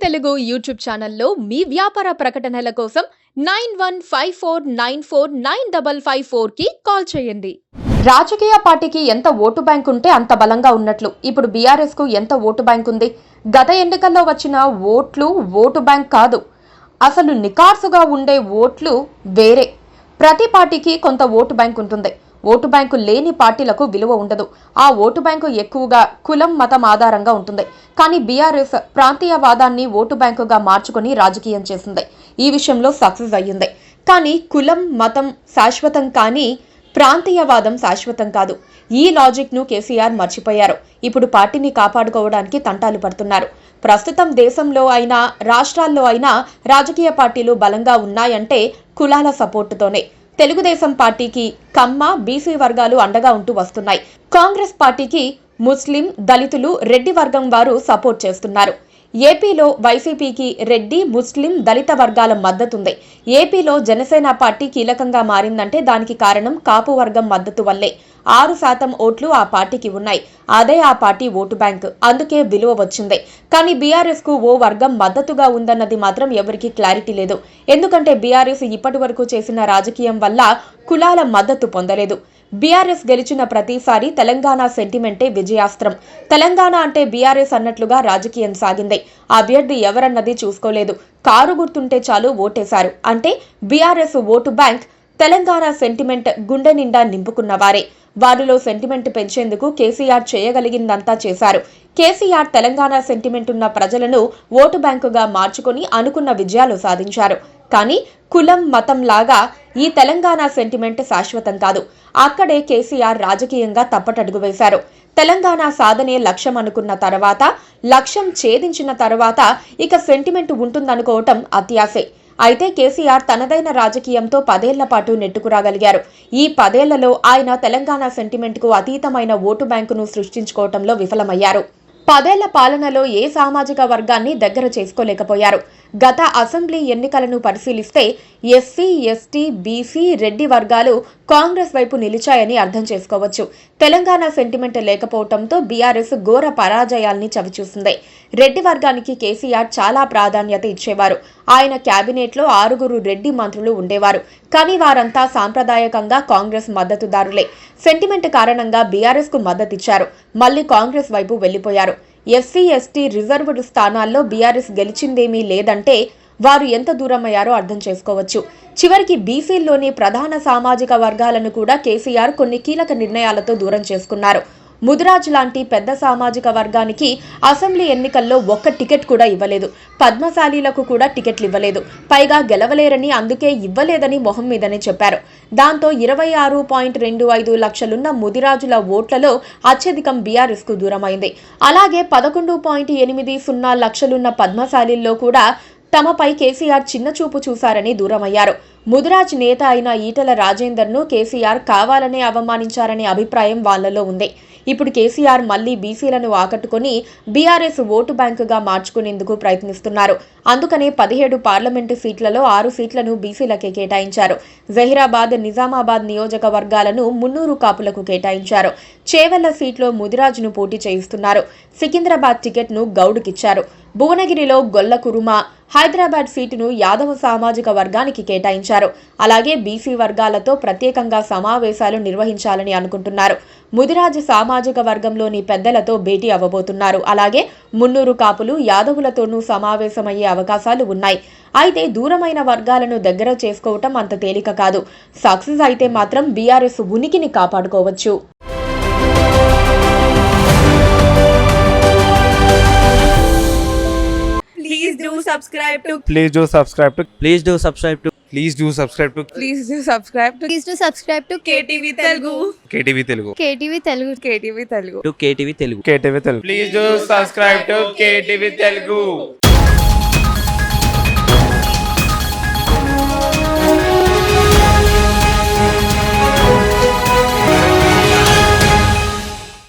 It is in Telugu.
తెలుగు యూట్యూబ్ ఛానల్లో మీ వ్యాపార ప్రకటనల కోసం 9154949554కి కాల్ చేయండి. రాజకీయ పార్టీకి ఎంత ఓటు బ్యాంక్ ఉంటే అంత బలంగా ఉన్నట్లు ఇప్పుడు బీఆర్ఎస్ కు ఎంత ఓటు బ్యాంక్ ఉంది? గత ఎన్నికల్లో వచ్చిన ఓట్లు ఓటు బ్యాంక్ కాదు, అసలు నికార్సుగా ఉండే ఓట్లు వేరే. ప్రతి పార్టీకి కొంత ఓటు బ్యాంక్ ఉంటుంది. ఓటు బ్యాంకు లేని పార్టీలకు విలువ ఉండదు. ఆ ఓటు బ్యాంకు ఎక్కువగా కులం మతం ఆధారంగా ఉంటుంది. కానీ బీఆర్ఎస్ ప్రాంతీయవాదాన్ని ఓటు బ్యాంకుగా మార్చుకుని రాజకీయం చేసింది. ఈ విషయంలో సక్సెస్ అయ్యింది. కానీ కులం మతం శాశ్వతం, కానీ ప్రాంతీయవాదం శాశ్వతం కాదు. ఈ లాజిక్ ను కేసీఆర్ మర్చిపోయారు. ఇప్పుడు పార్టీని కాపాడుకోవడానికి తంటాలు పడుతున్నారు. ప్రస్తుతం దేశంలో అయినా రాష్ట్రాల్లో అయినా రాజకీయ పార్టీలు బలంగా ఉన్నాయంటే కులాల సపోర్టుతోనే. తెలుగుదేశం పార్టీకి కమ్మ బీసీ వర్గాలు అండగా ఉంటూ వస్తున్నాయి. కాంగ్రెస్ పార్టీకి ముస్లిం దళితులు రెడ్డి వర్గం వారు సపోర్ట్ చేస్తున్నారు. ఏపీలో వైసీపీకి రెడ్డి ముస్లిం దళిత వర్గాల మద్దతుంది. ఏపీలో జనసేన పార్టీ కీలకంగా మారిందంటే దానికి కారణం కాపు వర్గం మద్దతు వల్లే. 6% ఓట్లు ఆ పార్టీకి ఉన్నాయి. అదే ఆ పార్టీ ఓటు బ్యాంక్, అందుకే విలువ వచ్చింది. కానీ బీఆర్ఎస్ కు ఓ వర్గం మద్దతుగా ఉందన్నది మాత్రం ఎవరికీ క్లారిటీ లేదు. ఎందుకంటే బీఆర్ఎస్ ఇప్పటి వరకు చేసిన రాజకీయం వల్ల కులాల మద్దతు పొందలేదు. బీఆర్ఎస్ గెలిచిన ప్రతిసారి తెలంగాణ సెంటిమెంటే విజయాస్త్రం. తెలంగాణ అంటే బీఆర్ఎస్ అన్నట్లుగా రాజకీయం సాగింది. అభ్యర్థి ఎవరన్నది చూసుకోలేదు. కారు గుర్తుంటే చాలు ఓటేశారు. అంటే BRS vote bank Telangana sentiment గుండె నిండా నింపుకున్నవారే. వారిలో సెంటిమెంట్ పెంచేందుకు కేసీఆర్ చేయగలిగిందంతా చేశారు. కేసీఆర్ తెలంగాణ సెంటిమెంట్ ఉన్న ప్రజలను ఓటు బ్యాంకుగా మార్చుకుని అనుకున్న విజయాలు సాధించారు. కానీ కులం మతం లాగా ఈ తెలంగాణ సెంటిమెంట్ శాశ్వతం కాదు. అక్కడే కేసీఆర్ రాజకీయంగా తప్పటడుగు వేశారు. తెలంగాణ సాధనే లక్ష్యం అనుకున్న తర్వాత, లక్ష్యం ఛేదించిన తర్వాత ఇక సెంటిమెంట్ ఉంటుందనుకోవటం అత్యాశే. అయితే కేసీఆర్ తనదైన రాజకీయంతో 10 ఏళ్ల పాటు నెట్టుకురాగలిగారు. ఈ 10 ఏళ్లలో ఆయన తెలంగాణ సెంటిమెంట్ కు అతీతమైన ఓటు బ్యాంకును సృష్టించుకోవటంలో విఫలమయ్యారు. 10 ఏళ్ల పాలనలో ఏ సామాజిక వర్గాన్ని దగ్గర చేసుకోలేకపోయారు. గత అసెంబ్లీ ఎన్నికలను పరిశీలిస్తే ఎస్సీ, ఎస్టీ, బీసీ, రెడ్డి వర్గాలు కాంగ్రెస్ వైపు నిలిచాయని అర్థం చేసుకోవచ్చు. తెలంగాణ సెంటిమెంట్ లేకపోవడంతో బీఆర్ఎస్ ఘోర పరాజయాల్ని చవిచూసింది. రెడ్డి వర్గానికి కేసీఆర్ చాలా ప్రాధాన్యత ఇచ్చేవారు. ఆయన క్యాబినెట్లో 6 రెడ్డి మంత్రులు ఉండేవారు. కానీ వారంతా సాంప్రదాయకంగా కాంగ్రెస్ మద్దతుదారులే. సెంటిమెంట్ కారణంగా బీఆర్ఎస్ కు మద్దతిచ్చారు. మళ్లీ కాంగ్రెస్ వైపు వెళ్లిపోయారు. ఎస్సీ, ఎస్టీ రిజర్వ్డ్ స్థానాల్లో బీఆర్ఎస్ గెలిచిందేమీ లేదంటే వారు ఎంత దూరమయ్యారో అర్థం చేసుకోవచ్చు. చివరికి బీసీల్లోని ప్రధాన సామాజిక వర్గాలను కూడా కేసీఆర్ కొన్ని కీలక నిర్ణయాలతో దూరం చేసుకున్నారు. ముదిరాజ్ లాంటి పెద్ద సామాజిక వర్గానికి అసెంబ్లీ ఎన్నికల్లో ఒక్క టికెట్ కూడా ఇవ్వలేదు. పద్మశాలీలకు కూడా టికెట్లు ఇవ్వలేదు. పైగా గెలవలేరని, అందుకే ఇవ్వలేదని మొహం మీదనే చెప్పారు. దాంతో 26.25 లక్షలున్న ముదిరాజుల ఓట్లలో అత్యధికం బీఆర్ఎస్ కు దూరమైంది. అలాగే 11.80 లక్షలున్న పద్మశాలీల్లో కూడా తమపై కేసీఆర్ చిన్న చూపు చూశారని దూరమయ్యారు. ముదిరాజ్ నేత అయిన ఈటెల రాజేందర్ను కేసీఆర్ కావాలనే అవమానించారనే అభిప్రాయం వాళ్లలో ఉంది. ఇప్పుడు కేసీఆర్ మళ్లీ బీసీలను ఆకట్టుకుని బీఆర్ఎస్ ఓటు బ్యాంకుగా మార్చుకునేందుకు ప్రయత్నిస్తున్నారు. అందుకనే 17 పార్లమెంటు సీట్లలో 6 సీట్లను బీసీలకే కేటాయించారు. జహీరాబాద్, నిజామాబాద్ నియోజకవర్గాలను మున్నూరు కాపులకు కేటాయించారు. చేవెళ్ల సీట్లో ముదిరాజ్ను పోటీ చేయిస్తున్నారు. సికింద్రాబాద్ టికెట్ను గౌడ్కిచ్చారు. భువనగిరిలో గొల్ల కురుమ, హైదరాబాద్ సీటును యాదవ సామాజిక వర్గానికి కేటాయించారు. అలాగే బీసీ వర్గాలతో ప్రత్యేకంగా సమావేశాలు నిర్వహించాలని అనుకుంటున్నారు. ముదిరాజ్ సామాజిక వర్గంలోని పెద్దలతో భేటీ అవ్వబోతున్నారు. అలాగే మున్నూరు కాపులు, యాదవులతోనూ సమావేశమయ్యే అవకాశాలు ఉన్నాయి. అయితే దూరమైన వర్గాలను దగ్గర చేసుకోవటం అంత తేలిక కాదు. సక్సెస్ అయితే మాత్రం బీఆర్ఎస్ ఉనికిని కాపాడుకోవచ్చు. Please do subscribe to Please do subscribe to Please do subscribe to Please do subscribe to Please do subscribe to Please do subscribe to KTV Telugu. KTV Telugu. KTV Telugu. KTV Telugu. KTV Telugu. KTV Telugu. Please do subscribe to KTV Telugu.